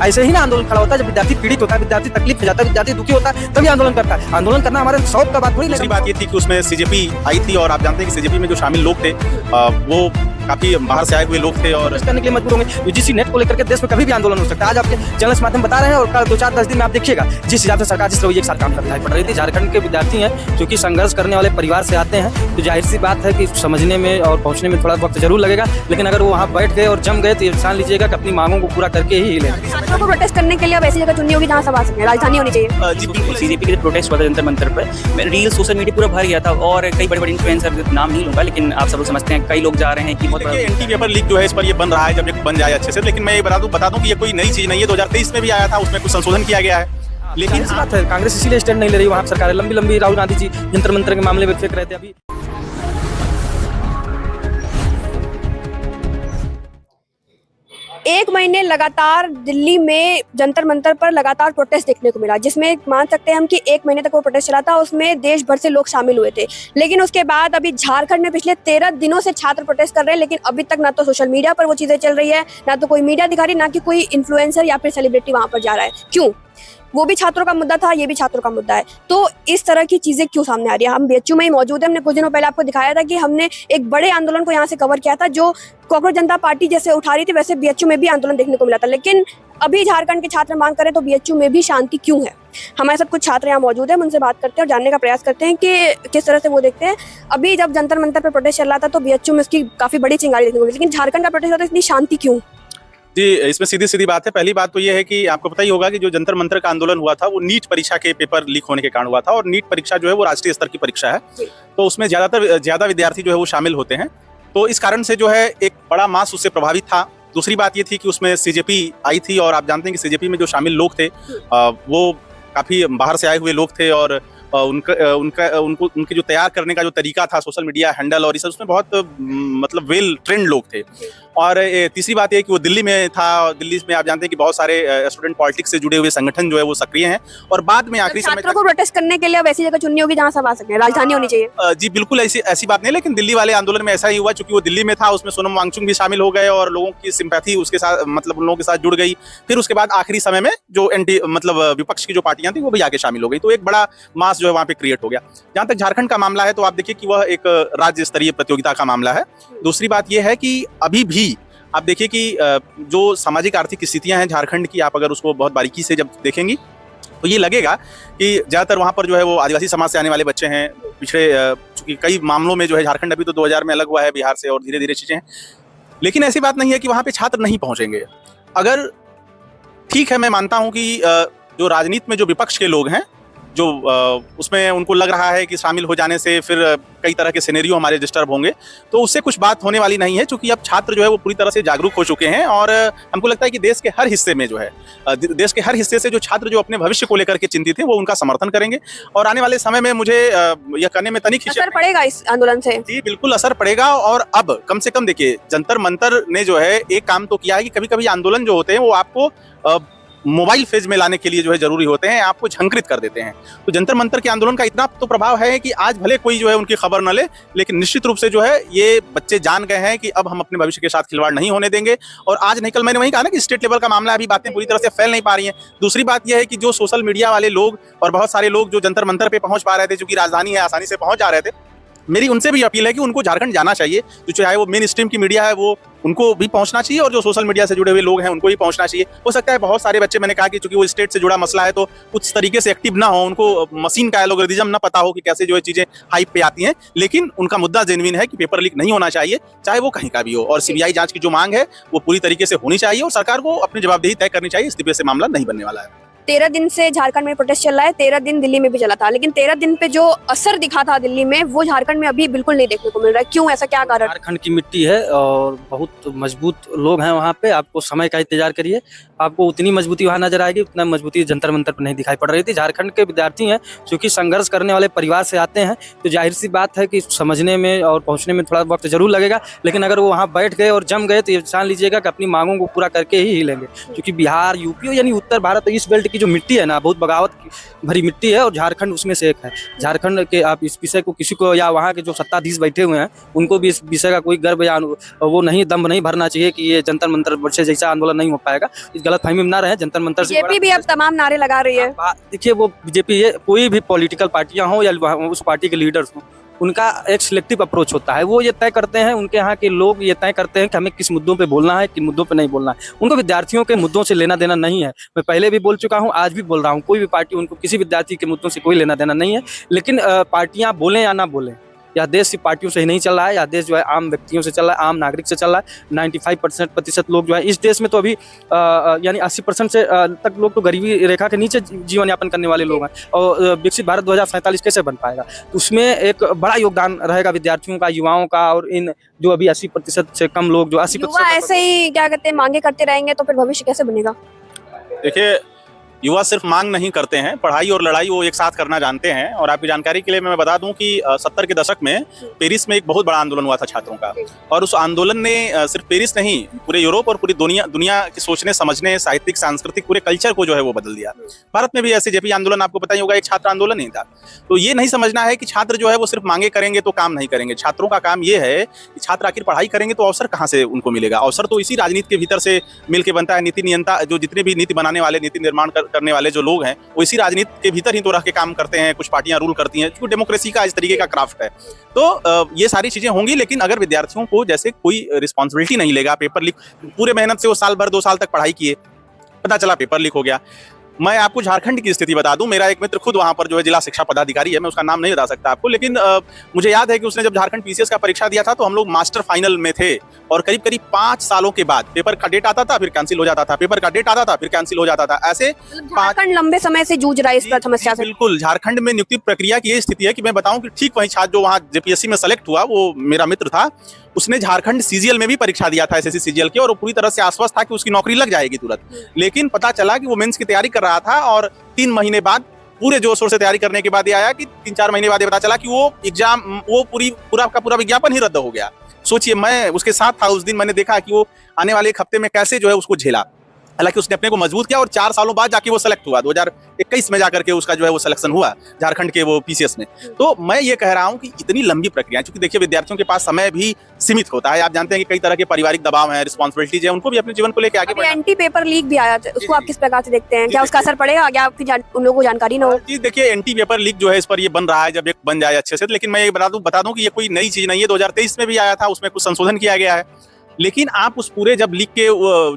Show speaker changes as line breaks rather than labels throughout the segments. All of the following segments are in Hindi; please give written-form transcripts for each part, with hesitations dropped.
ऐसे ही ना आंदोलन खड़ा होता है, जब विद्यार्थी पीड़ित होता है, विद्यार्थी तकलीफ में जाता है, विद्यार्थी दुखी होता है, तभी आंदोलन करता है। आंदोलन करना हमारे शौक का बात थोड़ी।
दूसरी बात ये थी कि उसमें सीजेपी आई थी और आप जानते हैं कि सीजेपी में जो शामिल लोग थे वो काफी बाहर से आए हुए लोग थे और
करने के लिए मजबूर होंगे। यूजीसी नेट को लेकर के देश में कभी भी आंदोलन हो सकता है। आज आपके चैनल के माध्यम बता रहे हैं और कल 2-4-10 दिन में आप देखिएगा जिस हिसाब से सरकार जिस रवैये के साथ काम करता है। पढ़ रही थी, झारखंड के विद्यार्थी हैं क्योंकि संघर्ष करने वाले परिवार से आते हैं, तो जाहिर सी बात है कि समझने में और पहुंचने में थोड़ा वक्त जरूर लगेगा, लेकिन अगर वो वहाँ बैठ गए और जम गए तो ये जान लीजिएगा कि अपनी मांगों को पूरा करके ही हिलेंगे।
छात्रों को प्रोटेस्ट करने के लिए अब ऐसी जगह चुननी होगी जहाँ सब आ सके, राजधानी होनी चाहिए।
जी बिल्कुल, सीजेपी के प्रोटेस्ट हुआ था जंतर मंतर पर, मेरा रील सोशल मीडिया पूरा भर गया था और कई बड़े-बड़े इन्फ्लुएंसर, नाम नहीं लूंगा लेकिन आप सब लोग समझते हैं, कई लोग जा रहे हैं कि बहुत
एंटी पेपर लीक जो है इस पर ये बन रहा है, जब ये बन जाए अच्छे से। लेकिन मैं ये बता दूं कि ये कोई नई चीज नहीं है, 2023 में भी आया था, उसमें कुछ संशोधन किया गया है।
लेकिन इस बात है कांग्रेस इसीलिए स्टैंड नहीं ले रही, वहाँ सरकार लंबी राहुल गांधी जी जंतर मंतर के मामले में फेंक रहे थे। अभी
एक महीने लगातार दिल्ली में जंतर मंतर पर लगातार प्रोटेस्ट देखने को मिला, जिसमें मान सकते हैं हम कि एक महीने तक वो प्रोटेस्ट चला था, उसमें देश भर से लोग शामिल हुए थे। लेकिन उसके बाद अभी झारखंड में पिछले 13 दिनों से छात्र प्रोटेस्ट कर रहे हैं, लेकिन अभी तक ना तो सोशल मीडिया पर वो चीजें चल रही है, ना तो कोई मीडिया दिखा रही, ना कि कोई इन्फ्लुएंसर या फिर सेलिब्रिटी वहां पर जा रहा है। क्यों? वो भी छात्रों का मुद्दा था, ये भी छात्रों का मुद्दा है, तो इस तरह की चीजें क्यों सामने आ रही है? हम बीएचयू में ही मौजूद है। हमने कुछ दिनों पहले आपको दिखाया था कि हमने एक बड़े आंदोलन को यहाँ से कवर किया था, जो कॉकरोच जनता पार्टी जैसे उठा रही थी, वैसे बीएचयू में भी आंदोलन देखने को मिला था। लेकिन अभी झारखंड के छात्र मांग करें तो बीएचयू में भी शांति क्यों है? हमारे साथ कुछ छात्र यहाँ मौजूद है, हम उनसे बात करते हैं और जानने का प्रयास करते हैं कि किस तरह से वो देखते हैं। अभी जब जंतर मंतर पर प्रोटेस्ट चल रहा था तो बीएचयू में उसकी काफी बड़ी चिंगारी देखने को मिली, लेकिन झारखंड का प्रोटेस्ट होता है, इतनी शांति क्यों?
जी, इसमें सीधी बात है। पहली बात तो ये है कि आपको पता ही होगा कि जो जंतर मंतर का आंदोलन हुआ था वो नीट परीक्षा के पेपर लीक होने के कारण हुआ था, और नीट परीक्षा जो है वो राष्ट्रीय स्तर की परीक्षा है, तो उसमें ज्यादा विद्यार्थी जो है वो शामिल होते हैं, तो इस कारण से जो है एक बड़ा मास उससे प्रभावित था। दूसरी बात ये थी कि उसमें सीजेपी आई थी और आप जानते हैं कि सीजेपी में जो शामिल लोग थे वो काफी बाहर से आए हुए लोग थे, और उनके जो तैयार करने का जो तरीका था, सोशल मीडिया हैंडल और इस उसमें बहुत मतलब वेल ट्रेंड लोग थे। और तीसरी बात ये कि वो दिल्ली में था, दिल्ली में आप जानते हैं कि बहुत सारे स्टूडेंट पॉलिटिक्स से जुड़े हुए संगठन जो है वो सक्रिय हैं, और बाद में आखिरी समय
छात्रों को प्रोटेस्ट करने के लिए अब ऐसी जगह चुननी होगी जहाँ सब आ सके, राजधानी होनी चाहिए।
जी बिल्कुल, ऐसी बात नहीं, लेकिन दिल्ली वाले आंदोलन में ऐसा ही हुआ, चूंकि वो दिल्ली में था, उसमें सोनम वांगचुक भी शामिल हो गए और लोगों की सिंपैथी उसके साथ, मतलब उन लोगों के साथ जुड़ गई। फिर उसके बाद आखिरी समय में जो विपक्ष की जो पार्टियां थी वो भी आगे शामिल हो गई, तो एक बड़ा मास जो है वहाँ पे क्रिएट हो गया। जहाँ तक झारखंड का मामला है तो आप देखिए कि वह एक राज्य स्तरीय प्रतियोगिता का मामला है। दूसरी बात यह है कि अभी भी आप देखिए कि जो सामाजिक आर्थिक स्थितियां हैं झारखंड की, आप अगर उसको बहुत बारीकी से जब देखेंगी तो ये लगेगा कि ज़्यादातर वहाँ पर जो है वो आदिवासी समाज से आने वाले बच्चे हैं। पिछड़े चूँकि कई मामलों में जो है झारखंड अभी तो 2000 में अलग हुआ है बिहार से, और धीरे धीरे चीज़ें हैं, लेकिन ऐसी बात नहीं है कि वहाँ पे छात्र नहीं पहुँचेंगे। अगर ठीक है, मैं मानता हूँ कि जो राजनीति में जो विपक्ष के लोग हैं, जो उसमें उनको लग रहा है कि शामिल हो जाने से फिर कई तरह के सिनेरियो हमारे डिस्टर्ब होंगे, तो उससे कुछ बात होने वाली नहीं है, क्योंकि अब छात्र जो है वो पूरी तरह से जागरूक हो चुके हैं। और हमको लगता है कि देश के हर हिस्से में जो है, देश के हर हिस्से से जो छात्र जो अपने भविष्य को लेकर के चिंतित हैं वो उनका समर्थन करेंगे, और आने वाले समय में मुझे यह करने में तनिक
असर पड़ेगा इस आंदोलन से।
जी बिल्कुल असर पड़ेगा। और अब कम से कम देखिए, जंतर मंतर ने जो है एक काम तो किया है कि कभी कभी आंदोलन जो होते हैं वो आपको मोबाइल फेज में लाने के लिए जो है जरूरी होते हैं, आपको झंकृत कर देते हैं। तो जंतर मंतर के आंदोलन का इतना तो प्रभाव है कि आज भले कोई जो है उनकी खबर न ले, लेकिन निश्चित रूप से जो है ये बच्चे जान गए हैं कि अब हम अपने भविष्य के साथ खिलवाड़ नहीं होने देंगे। और आज नहीं कल मैंने वही कहा ना कि स्टेट लेवल का मामला, अभी बातें पूरी तरह से फैल नहीं पा रही हैं। दूसरी बात यह है कि जो सोशल मीडिया वाले लोग और बहुत सारे लोग जो जंतर मंतर पे पहुंच पा रहे थे, चूंकि राजधानी है, आसानी से पहुंच जा रहे थे, मेरी उनसे भी अपील है कि उनको झारखंड जाना चाहिए। जो चाहे वो मेन स्ट्रीम की मीडिया है वो उनको भी पहुंचना चाहिए, और जो सोशल मीडिया से जुड़े हुए लोग हैं उनको भी पहुंचना चाहिए। हो सकता है बहुत सारे बच्चे, मैंने कहा कि चूंकि वो स्टेट से जुड़ा मसला है तो कुछ तरीके से एक्टिव ना हो, उनको मशीन का एल्गोरिथम ना पता हो कि कैसे जो है चीजें हाइप पे आती हैं, लेकिन उनका मुद्दा जेन्युइन है कि पेपर लीक नहीं होना चाहिए, चाहे वो कहीं का भी हो। और सीबीआई जांच की जो मांग है वो पूरी तरीके से होनी चाहिए, और सरकार को अपनी जवाबदेही तय करनी चाहिए। इस्तीफे से मामला नहीं बनने वाला है।
13 दिन से झारखंड में प्रोटेस्ट चल रहा है, 13 दिन दिल्ली में भी चला था, लेकिन 13 दिन पे जो असर दिखा था दिल्ली में वो झारखंड में अभी बिल्कुल नहीं देखने को मिल रहा है। क्यों, ऐसा क्या कारण?
झारखंड की मिट्टी है और बहुत मजबूत लोग हैं वहाँ पे, आपको समय का इंतजार करिए, आपको उतनी मजबूती वहाँ नजर आएगी, उतना मजबूती जंतर मंतर पर नहीं दिखाई पड़ रही थी। झारखंड के विद्यार्थी हैं क्योंकि संघर्ष करने वाले परिवार से आते हैं, तो जाहिर सी बात है कि समझने में और पहुँचने में थोड़ा वक्त जरूर लगेगा, लेकिन अगर वो वहाँ बैठ गए और जम गए तो ये जान लीजिएगा कि अपनी मांगों को पूरा करके ही हिलेंगे। क्योंकि बिहार, यूपी यानी उत्तर भारत, ईस्ट बेल्ट की जो मिट्टी है ना, बहुत बगावत भरी मिट्टी है और झारखंड उसमें से एक है। झारखंड के आप इस विषय को किसी को, या वहाँ के जो सत्ताधीश बैठे हुए हैं उनको भी इस विषय का कोई गर्व या वो नहीं, दम्भ नहीं भरना चाहिए कि ये जंतर मंतर से जैसा आंदोलन नहीं हो पाएगा। इस गलतफहमी में ना रहे। जंतर मंतर से
बीजेपी भी अब तमाम नारे लगा रही है।
देखिए, वो बीजेपी, ये कोई भी पॉलिटिकल पार्टियां हो या उस पार्टी के लीडर्स हो, उनका एक सिलेक्टिव अप्रोच होता है। वो ये तय करते हैं, उनके यहाँ के लोग ये तय करते हैं कि हमें किस मुद्दों पे बोलना है, किन मुद्दों पे नहीं बोलना है। उनको विद्यार्थियों के मुद्दों से लेना देना नहीं है। मैं पहले भी बोल चुका हूँ, आज भी बोल रहा हूँ, कोई भी पार्टी, उनको किसी विद्यार्थी के मुद्दों से कोई लेना देना नहीं है। लेकिन पार्टियां बोलें या ना बोलें, यह देश सिर्फ पार्टियों से ही नहीं चल रहा है। यह देश जो है आम व्यक्तियों से चल रहा है, आम नागरिक से चल रहा है। 95% लोग जो है इस देश में तो अभी यानी 80% से तक लोग तो गरीबी रेखा के नीचे जीवन यापन करने वाले लोग हैं। और विकसित भारत 2047 कैसे बन पाएगा? तो उसमें एक बड़ा योगदान रहेगा विद्यार्थियों का, युवाओं का। और इन जो अभी 80% से कम लोग, जो 80%
युवा ऐसे ही क्या कहते हैं मांगे करते रहेंगे तो फिर भविष्य कैसे बनेगा?
देखिए, युवा सिर्फ मांग नहीं करते हैं, पढ़ाई और लड़ाई वो एक साथ करना जानते हैं। और आपकी जानकारी के लिए मैं बता दूं कि 70 के दशक में पेरिस में एक बहुत बड़ा आंदोलन हुआ था छात्रों का। और उस आंदोलन ने सिर्फ पेरिस नहीं, पूरे यूरोप और पूरी दुनिया के सोचने समझने, साहित्यिक सांस्कृतिक पूरे कल्चर को जो है वो बदल दिया। भारत में भी ऐसे जेपी आंदोलन आपको पता ही होगा, एक छात्र आंदोलन नहीं था। तो ये नहीं समझना है कि छात्र जो है वो सिर्फ मांगे करेंगे तो काम नहीं करेंगे। छात्रों का काम ये है कि छात्र आखिर पढ़ाई करेंगे तो अवसर कहाँ से उनको मिलेगा? अवसर तो इसी राजनीति के भीतर से मिलकर बनता है। नीति नियंता, जो जितने भी नीति बनाने वाले, नीति निर्माण करने वाले जो लोग हैं, वो इसी राजनीति के भीतर ही तो रह के काम करते हैं। कुछ पार्टियां रूल करती हैं, क्योंकि डेमोक्रेसी का इस तरीके का क्राफ्ट है। तो ये सारी चीजें होंगी, लेकिन अगर विद्यार्थियों को जैसे कोई रिस्पॉन्सिबिलिटी नहीं लेगा, पेपर लीक, पूरे मेहनत से वो साल भर 2 साल तक पढ़ाई किए, पता चला पेपर लीक हो गया। मैं आपको झारखंड की स्थिति बता दूं, मेरा एक मित्र खुद वहां पर जो है जिला शिक्षा पदाधिकारी है, मैं उसका नाम नहीं बता सकता आपको, लेकिन मुझे याद है कि उसने जब झारखंड पीसीएस का परीक्षा दिया था तो हम लोग मास्टर फाइनल में थे। और करीब करीब 5 सालों के बाद पेपर का डेट आता था, फिर कैंसिल हो जाता था, पेपर का डेट आता था, फिर कैंसिल हो जाता था। ऐसे
झारखंड लंबे समय से जूझ रहा है इस समस्या से।
बिल्कुल, झारखंड में नियुक्ति प्रक्रिया की ये स्थिति है कि मैं बताऊं कि ठीक वही छात्र जो वहाँ जेपीएससी में सेलेक्ट हुआ, वो मेरा मित्र था, उसने झारखंड सीजीएल में भी परीक्षा दिया था, एसएससी सीजीएल की, और वो पूरी तरह से आश्वस्त था कि उसकी नौकरी लग जाएगी तुरंत। लेकिन पता चला कि वो मेंस की तैयारी कर रहा था और 3 महीने बाद, पूरे जोर शोर से तैयारी करने के बाद ये आया कि 3-4 महीने बाद ये पता चला कि वो एग्जाम, वो पूरा का पूरा विज्ञापन ही रद्द हो गया। सोचिए, मैं उसके साथ था उस दिन, मैंने देखा कि वो आने वाले 1 हफ्ते में कैसे जो है उसको झेला। हालांकि उसने अपने को मजबूत किया और 4 सालों बाद जाके वो सेलेक्ट हुआ, 2021 में जाकर के उसका जो है वो सिलेक्शन हुआ झारखंड के वो पीसीएस में। तो मैं ये कह रहा हूँ कि इतनी लंबी प्रक्रिया, क्योंकि देखिए विद्यार्थियों के पास समय भी सीमित होता है। आप जानते हैं कि कई तरह के पारिवारिक दबाव हैं, रिस्पॉन्सिबिलिटीज है, उनको भी अपने जीवन को लेकर आगे बढ़ना।
एंटी पेपर लीक भी आया था, उसको आप किस प्रकार से देखते हैं? क्या उसका असर पड़ेगा? क्या आपकी उन लोगों को जानकारी ना हो?
जी देखिए, एंटी पेपर लीक जो है इस पर ये बन रहा है, जब एक बन जाए अच्छे से। लेकिन मैं ये बता दूं कि ये कोई नई चीज नहीं है, 2023 में भी आया था, उसमें कुछ संशोधन किया गया है। लेकिन आप उस पूरे जब लीक के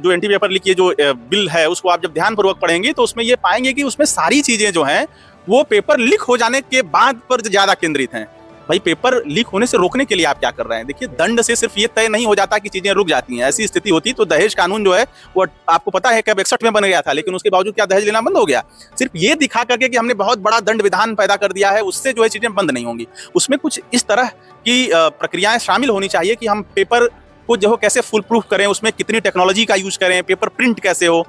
जो एंटी पेपर लीक के जो बिल है उसको आप जब ध्यानपूर्वक पढ़ेंगे तो उसमें ये पाएंगे कि उसमें सारी चीजें जो हैं वो पेपर लीक हो जाने के बाद पर ज्यादा केंद्रित हैं। भाई, पेपर लीक होने से रोकने के लिए आप क्या कर रहे हैं? देखिए, दंड से सिर्फ ये तय नहीं हो जाता कि चीजें रुक जाती हैं। ऐसी स्थिति होती तो दहेज कानून जो है वो आपको पता है कब 61 में बन गया था, लेकिन उसके बावजूद क्या दहेज लेना बंद हो गया? सिर्फ ये दिखा करके कि हमने बहुत बड़ा दंड विधान पैदा कर दिया है, उससे जो है चीजें बंद नहीं होंगी। उसमें कुछ इस तरह की प्रक्रियाएं शामिल होनी चाहिए कि हम पेपर को जो कैसे फुल प्रूफ करें, उसमें कितनी टेक्नोलॉजी का यूज करें, पेपर प्रिंट कैसे हो,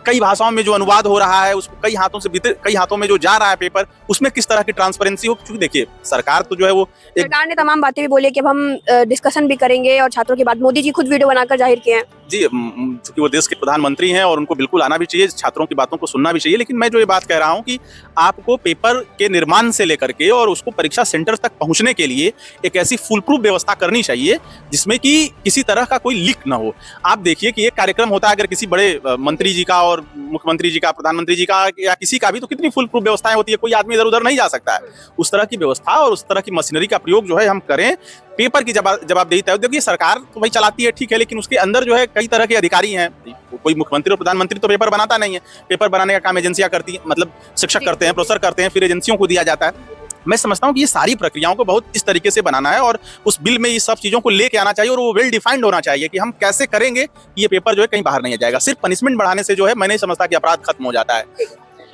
कई भाषाओं में जो अनुवाद हो रहा है उसको कई हाथों में जो जा रहा है पेपर, उसमें किस तरह की ट्रांसपेरेंसी हो। क्योंकि देखिए, सरकार तो जो है वो
सरकार ने तमाम बातें भी बोली कि अब हम डिस्कशन भी करेंगे और छात्रों की बात, मोदी जी खुद वीडियो बनाकर जाहिर किए हैं।
जी, चूंकि वो देश के प्रधानमंत्री हैं और उनको बिल्कुल आना भी चाहिए, छात्रों की बातों को सुनना भी चाहिए। लेकिन मैं जो ये बात कह रहा हूँ कि आपको पेपर के निर्माण से लेकर के और उसको परीक्षा सेंटर तक पहुंचने के लिए एक ऐसी फुल प्रूफ व्यवस्था करनी चाहिए जिसमें कि किसी तरह का कोई लीक ना हो। आप देखिए कि एक कार्यक्रम होता है, अगर किसी बड़े मंत्री जी का और मुख्यमंत्री जी का, प्रधानमंत्री जी का या किसी का भी, तो कितनी फुल प्रूफ व्यवस्थाएं होती है, कोई आदमी इधर उधर नहीं जा सकता है। उस तरह की व्यवस्था और उस तरह की मशीनरी का प्रयोग जो है हम करें। पेपर की जवाबदेही तय। देखिए, सरकार तो भाई चलाती है, ठीक है, लेकिन उसके अंदर जो है कई तरह के अधिकारी हैं। कोई मुख्यमंत्री और प्रधानमंत्री तो पेपर बनाता नहीं है, पेपर बनाने का काम एजेंसियां करती हैं, मतलब शिक्षक करते हैं, प्रोफेसर करते हैं, फिर एजेंसियों को दिया जाता है। मैं समझता हूँ कि ये सारी प्रक्रियाओं को बहुत इस तरीके से बनाना है और उस बिल में ये सब चीज़ों को लेके आना चाहिए और वो वेल डिफाइंड होना चाहिए कि हम कैसे करेंगे कि ये पेपर जो है कहीं बाहर नहीं जाएगा। सिर्फ पनिशमेंट बढ़ाने से जो है मैं नहीं समझता कि अपराध खत्म हो जाता है।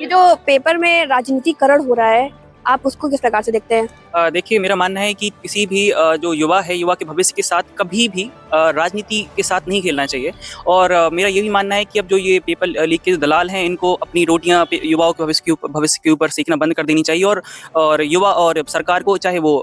ये जो पेपर में राजनीतिकरण हो रहा है, आप उसको किस प्रकार से देखते हैं?
देखिए, मेरा मानना है कि किसी भी जो युवा है, युवा के भविष्य के साथ कभी भी राजनीति के साथ नहीं खेलना चाहिए। और मेरा ये भी मानना है कि अब जो ये पेपर लीक के दलाल हैं, इनको अपनी रोटियां युवाओं के भविष्य के ऊपर सेकना बंद कर देनी चाहिए। और युवा और सरकार को, चाहे वो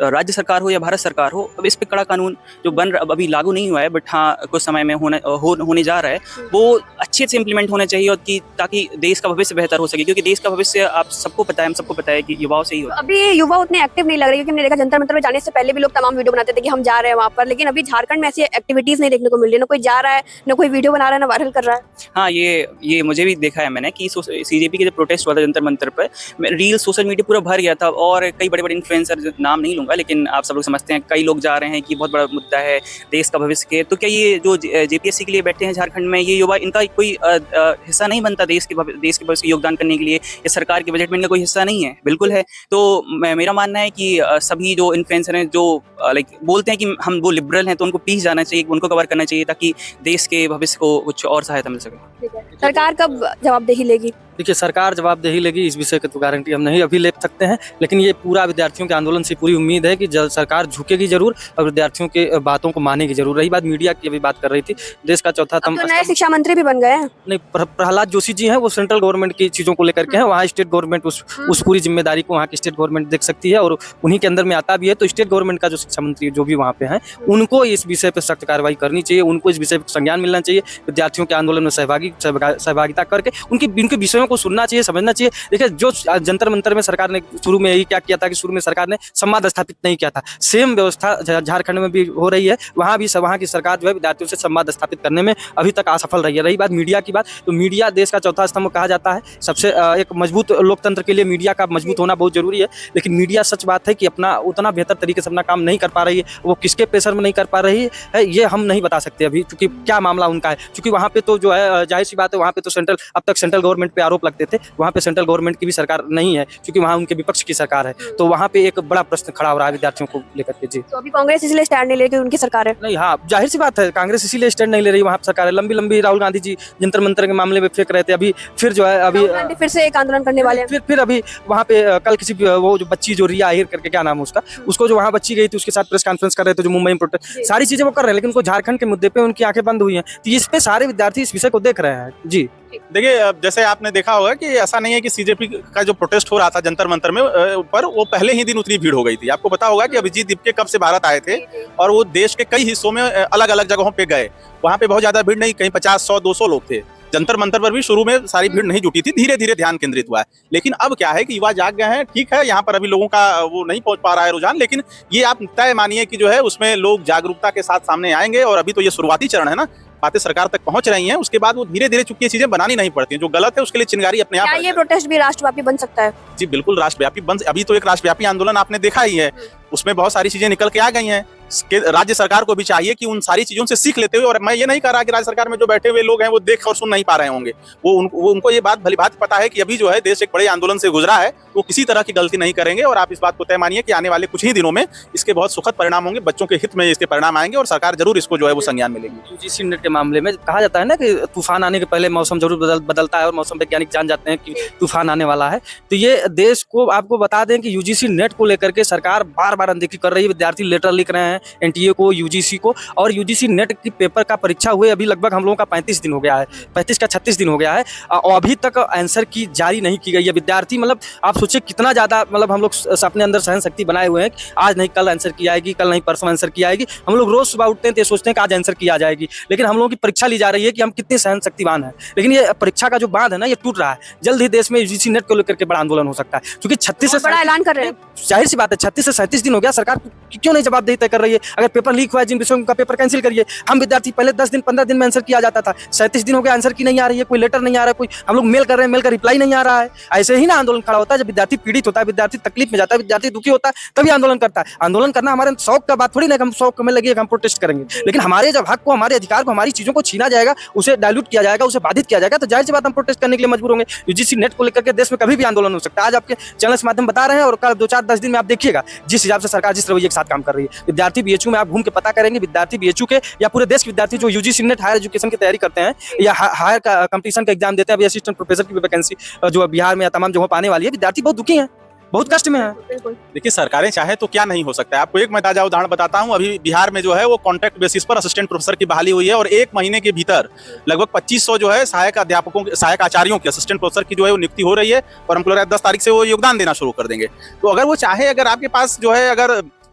राज्य सरकार हो या भारत सरकार हो, अब इस पे कड़ा कानून जो अभी लागू नहीं हुआ है, बट हाँ कुछ समय में होने जा रहा है, वो अच्छे से इम्प्लीमेंट होना चाहिए और ताकि देश का भविष्य बेहतर हो सके, क्योंकि देश का भविष्य आप सबको पता है, हम सबको पता है कि युवाओं से ही होता है।
अभी युवा उतने एक्टिव नहीं लग रहे, क्योंकि हमने देखा जंतर मंतर में जाने से पहले भी लोग तमाम वीडियो बनाते थे कि हम जा रहे हैं वहाँ पर, लेकिन अभी झारखंड में ऐसी एक्टिविटीज नहीं देखने को मिल रही, ना कोई जा रहा है, ना कोई वीडियो बना रहा है, ना वायरल कर रहा है।
हाँ, ये मुझे भी देखा है मैंने कि सीजेपी के जो प्रोटेस्ट हुआ था जंतर मंतर पर, रील सोशल मीडिया पूरा भर गया था और कई बड़े बड़े इन्फ्लुएंसर, नाम नहीं लूंगा लेकिन आप सब लोग समझते हैं, कई लोग जा रहे हैं कि बहुत बड़ा मुद्दा है देश का भविष्य के। तो क्या ये जो जेपीएससी के लिए बैठे हैं झारखंड में, ये युवा, इनका कोई हिस्सा नहीं बनता देश के भविष्य में योगदान करने के लिए? ये सरकार के बजट में इनका कोई हिस्सा नहीं है? बिल्कुल है। तो मेरा मानना है कि सभी जो इन्फ्लुएंसर हैं, जो लाइक बोलते हैं कि हम वो लिबरल हैं, तो उनको प्लीज जाना चाहिए, उनको कवर करना चाहिए, ताकि देश के भविष्य को कुछ और सहायता मिल सके।
सरकार कब जवाबदेही लेगी?
देखिए, सरकार जवाबदेही लेगी इस विषय की तो गारंटी हम नहीं अभी ले सकते हैं, लेकिन ये पूरा विद्यार्थियों के आंदोलन से पूरी उम्मीद है कि सरकार झुकेगी जरूर और विद्यार्थियों के बातों को मानेगी जरूर। रही बात मीडिया की, अभी बात कर रही थी, देश का चौथा
तो नए शिक्षा मंत्री भी बन गए हैं।
नहीं, प्रहलाद जोशी जी हैं, वो सेंट्रल गवर्नमेंट की चीजों को लेकर के हैं, वहाँ स्टेट गवर्नमेंट उस पूरी जिम्मेदारी को वहाँ की स्टेट गवर्नमेंट देख सकती है और उन्हीं के अंदर में आता भी है। तो स्टेट गवर्नमेंट का जो शिक्षा मंत्री जो भी वहाँ पे हैं, उनको इस विषय पर सख्त कार्रवाई करनी चाहिए, उनको इस विषय पर संज्ञान मिलना चाहिए, विद्यार्थियों के आंदोलन में सहभागिता करके उनके विषयों को सुनना चाहिए, समझना चाहिए। देखिए, जो जंतर मंतर में सरकार ने शुरू में यही क्या किया था कि शुरू में सरकार ने संवाद स्थापित नहीं किया था, सेम व्यवस्था झारखंड में भी हो रही है। वहाँ भी वहाँ की सरकार जो है विद्यार्थियों से संवाद स्थापित करने में अभी तक असफल रही है। रही बात मीडिया की बात, तो मीडिया देश का चौथा स्तंभ कहा जाता है, सबसे एक मजबूत लोकतंत्र के लिए मीडिया का मजबूत होना बहुत जरूरी है, लेकिन मीडिया सच बात है कि अपना उतना बेहतर तरीके से अपना काम नहीं कर पा रही है। वो किसके प्रेशर में नहीं कर पा रही है ये हम नहीं बता सकते अभी, क्योंकि क्या मामला उनका है, क्योंकि वहाँ पे तो जो है जाहिर सी बात है, वहाँ पे तो अब तक सेंट्रल गवर्नमेंट पे आरोप लगते थे, वहाँ पे सेंट्रल गवर्नमेंट की भी सरकार नहीं है, क्योंकि वहाँ उनके विपक्ष की सरकार है, तो वहाँ पे एक बड़ा प्रश्न खड़ा हो रहा है विद्यार्थियों को लेकर के। जी,
तो अभी कांग्रेस इसलिए स्टैंड नहीं ले रही, उनकी सरकार है।
नहीं, हाँ जाहिर सी बात है, कांग्रेस इसीलिए स्टैंड नहीं ले रही, वहाँ सरकार है। लंबी राहुल गांधी जी जंतर मंतर के मामले में फेंक रहे थे, अभी फिर जो है अभी
फिर से एक आंदोलन करने वाले हैं।
फिर अभी वहाँ पे कल किसी वो जो बच्ची जो रिया आहिर करके, क्या नाम है उसका, उसको जो वहाँ बच्ची गई थी उसके साथ प्रेस कॉन्फ्रेंस कर रहे थे, जो मुंबई में प्रोटेस्ट, सारी चीजें वो कर रहे हैं, लेकिन उनको झारखंड के मुद्दे पे उनकी आंखें बंद हुई हैं। तो इस पे सारे विद्यार्थी इस विषय को देख रहे हैं। जी,
देखिए, जैसे आपने देखा होगा कि ऐसा नहीं है कि सीजेपी का जो प्रोटेस्ट हो रहा था जंतर मंतर में ऊपर, वो पहले ही दिन उतनी भीड़ हो गई थी। आपको पता होगा कि अभिजीत दीपके कब से भारत आए थे और वो देश के कई हिस्सों में अलग अलग जगहों पे गए, वहाँ पे बहुत ज्यादा भीड़ नहीं, कहीं 50, 100, 200 लोग थे। जंतर मंतर पर भी शुरू में सारी भीड़ नहीं जुटी थी, धीरे धीरे ध्यान केंद्रित हुआ है। लेकिन अब क्या है कि युवा जाग गए हैं, ठीक है, यहाँ पर अभी लोगों का वो नहीं पहुंच पा रहा है रुझान, लेकिन ये आप तय मानिए कि जो है उसमें लोग जागरूकता के साथ सामने आएंगे। और अभी तो ये शुरुआती चरण है ना, बातें सरकार तक पहुंच रही हैं, उसके बाद वो धीरे धीरे चुकी चीजें बनानी नहीं पड़ती, जो गलत है उसके लिए चिंगारी अपने आप।
क्या ये प्रोटेस्ट भी राष्ट्रव्यापी बन सकता है?
जी बिल्कुल, राष्ट्रव्यापी बन, अभी तो एक राष्ट्रव्यापी आंदोलन आपने देखा ही है, उसमें बहुत सारी चीजें निकल के आ गई हैं। राज्य सरकार को भी चाहिए कि उन सारी चीजों से सीख लेते हुए, और मैं ये नहीं कह रहा कि राज्य सरकार में जो बैठे हुए लोग हैं वो देख और सुन नहीं पा रहे होंगे, उनको ये बात भली बात पता है कि अभी जो है देश एक बड़े आंदोलन से गुजरा है, वो किसी तरह की गलती नहीं करेंगे। और आप इस बात को तय मानिए कि आने वाले कुछ ही दिनों में इसके बहुत सुखद परिणाम होंगे, बच्चों के हित में इसके परिणाम आएंगे और सरकार जरूर इसको जो है वो संज्ञान मिलेगी।
यूजीसी नेट के मामले में कहा जाता है ना कि तूफान आने के पहले मौसम जरूर बदलता है और मौसम वैज्ञानिक जान जाते हैं कि तूफान आने वाला है। तो ये देश को आपको बता दें कि यूजीसी नेट को लेकर के सरकार बार अनदेखी कर रही है। विद्यार्थी लेटर लिख रहे हैं एनटीए को, यूजीसी को, और यूजीसी नेट की पेपर का परीक्षा हुए अभी लगभग हम लोगों का 35 दिन हो गया है, 35 का 36 दिन हो गया है और अभी तक आंसर की जारी नहीं की गई है। विद्यार्थी मतलब आप सोचिए कितना ज़्यादा मतलब हम लोग अपने अंदर सहन शक्ति बनाए हुए हैं कि आज नहीं कल आंसर की आएगी, कल नहीं परसों आंसर की आएगी। हम लोग रोज सुबह उठते हैं तो सोचते हैं कि आज आंसर की आ जाएगी, लेकिन हम लोगों की परीक्षा ली जा रही है कि हम कितने सहन शक्तिवान हैं। लेकिन ये परीक्षा का जो बांध है ना, ये टूट रहा है। जल्द ही देश में यूजीसी नेट को लेकर के बड़ा आंदोलन हो सकता है, क्योंकि 36 से
बड़ा ऐलान कर रहे हैं।
जाहिर सी बात है, 36 से 37 दिन हो गया, सरकार क्यों नहीं जवाबदेही तय कर रही है? अगर पेपर लीक हुआ है, जिन विषयों का पेपर कैंसिल करिए। हम विद्यार्थी पहले 10 दिन 15 दिन में आंसर किया जाता था, 37 दिन हो गए आंसर की नहीं आ रही है, कोई लेटर नहीं आ रहा है, कोई हम लोग मेल कर रहे हैं, मेल का रिप्लाई नहीं आ रहा है। ऐसे ही ना आंदोलन खड़ा होता है, जब विद्यार्थी पीड़ित होता है, विद्यार्थी तकलीफ में जाता है, विद्यार्थी दुखी होता है, तभी आंदोलन करता है। आंदोलन करना हमारे शौक का बात थोड़ी ना, हम शौक में लगे हम प्रोटेस्ट करेंगे, लेकिन हमारे जब हक को, हमारे अधिकार को, हमारी चीजों को छीना जाएगा, उसे डायल्यूट किया जाएगा, उसे बाधित किया जाएगा, तो जाहिर सी बात हम प्रोटेस्ट करने के लिए मजबूर होंगे। यूजीसी नेट को लेकर के देश में कभी भी आंदोलन हो सकता है। आज आपके चैनल के माध्यम बता रहे हैं और कल 2-4-10 दिन में आप देखिएगा जिस हिसाब से सरकार जिस रवैये के साथ काम कर रही है। विद्यार्थी बीएचयू में आप घूम के पता करेंगे, विद्यार्थी बीएचयू के या पूरे देश के विद्यार्थी जो यूजीसी नेट हायर एजुकेशन की तैयारी करते हैं या हायर कंपटीशन का एग्जाम देते हैं, अभी असिस्टेंट प्रोफेसर की वैकेंसी जो बिहार में या तमाम जगहों पर आने वाली है, विद्यार्थी बहुत दुखी हैं। बहुत कष्ट में है।
बिल्कुल।
देखिए सरकारें चाहे तो क्या नहीं हो सकता है। आपको एक मैं ताजा उदाहरण बताता हूं, अभी बिहार में जो है वो कॉन्ट्रैक्ट बेसिस पर असिस्टेंट प्रोफेसर की बहाली हुई है और 1 महीने के भीतर लगभग 2500 जो है सहायक अध्यापकों सहायक आचार्यों की असिस्टेंट प्रोफेसर की जो है वो नियुक्ति हो रही है और हमको लग रहा है 10 तारीख से वो योगदान देना शुरू कर देंगे। तो अगर वो चाहे, अगर आपके पास जो है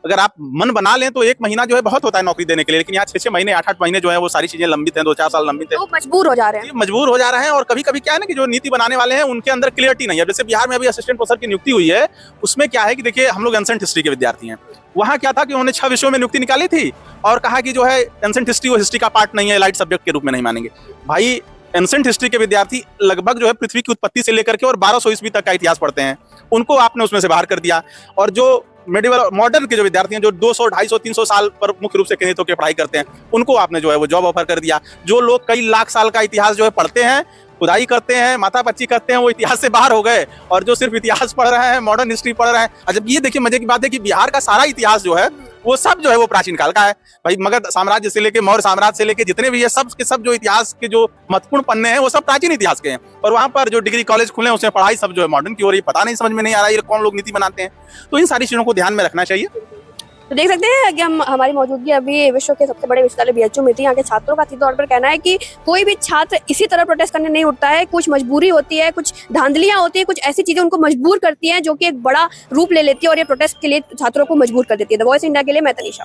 अगर आप मन बना लें तो 1 महीना जो है बहुत होता है नौकरी देने के लिए, लेकिन यहाँ 6-6 महीने 8-8 महीने जो है वो सारी चीजें लंबित हैं, 2-4 साल लंबित है,
तो मजबूर हो जा रहे हैं।
मजबूर हो जा रहे हैं। और कभी कभी क्या है ना कि जो नीति बनाने वाले हैं उनके अंदर क्लियरिटी नहीं है। जैसे बिहार में अभी असिस्टेंट प्रोफेसर की नियुक्ति हुई है, उसमें क्या है कि देखिए हम लोग एंसेंट हिस्ट्री के विद्यार्थी हैं, वहाँ क्या था कि उन्होंने 6 विषयों में नियुक्ति निकाली थी और कहा कि जो है एंसेंट हिस्ट्री वो हिस्ट्री का पार्ट नहीं है, लाइट सब्जेक्ट के रूप में नहीं मानेंगे। भाई एंसेंट हिस्ट्री के विद्यार्थी लगभग जो है पृथ्वी की उत्पत्ति से लेकर के और 1200 ईस्वी तक का इतिहास पढ़ते हैं, उनको आपने उसमें से बाहर कर दिया। और जो मेडिवल मॉडर्न के जो विद्यार्थी हैं जो 200, 250, 300 साल पर मुख्य रूप से केंद्रित होकर पढ़ाई करते हैं, उनको आपने जो है वो जॉब ऑफर कर दिया। जो लोग कई लाख साल का इतिहास जो है पढ़ते हैं, खुदाई करते हैं, माता पच्ची करते हैं, वो इतिहास से बाहर हो गए और जो सिर्फ इतिहास पढ़ रहे हैं, मॉडर्न हिस्ट्री पढ़ रहे हैं। अच्छा ये देखिए मजे की बात है कि बिहार का सारा इतिहास जो है वो सब जो है वो प्राचीन काल का है। भाई मगध साम्राज्य से लेके मौर्य साम्राज्य से लेके जितने भी है सब के सब जो इतिहास के जो महत्वपूर्ण पन्ने हैं वो सब प्राचीन इतिहास के हैं। और वहाँ पर जो डिग्री कॉलेज खुले हैं उसमें पढ़ाई सब जो है मॉडर्न की हो रही है। पता नहीं, समझ में नहीं आ रहा है ये कौन लोग नीति बनाते हैं। तो इन सारी चीजों को ध्यान में रखना चाहिए।
तो देख सकते हैं कि हमारी मौजूदगी अभी विश्व के सबसे बड़े विश्वविद्यालय बीएचयू में थी। यहाँ के छात्रों का सीधे तौर पर कहना है कि कोई भी छात्र इसी तरह प्रोटेस्ट करने नहीं उठता है। कुछ मजबूरी होती है, कुछ धांधलियां होती है, कुछ ऐसी चीजें उनको मजबूर करती हैं जो कि एक बड़ा रूप ले लेती है और ये प्रोटेस्ट के लिए छात्रों को मजबूर कर देती है। द वॉइस इंडिया के लिए मैं तनीषा।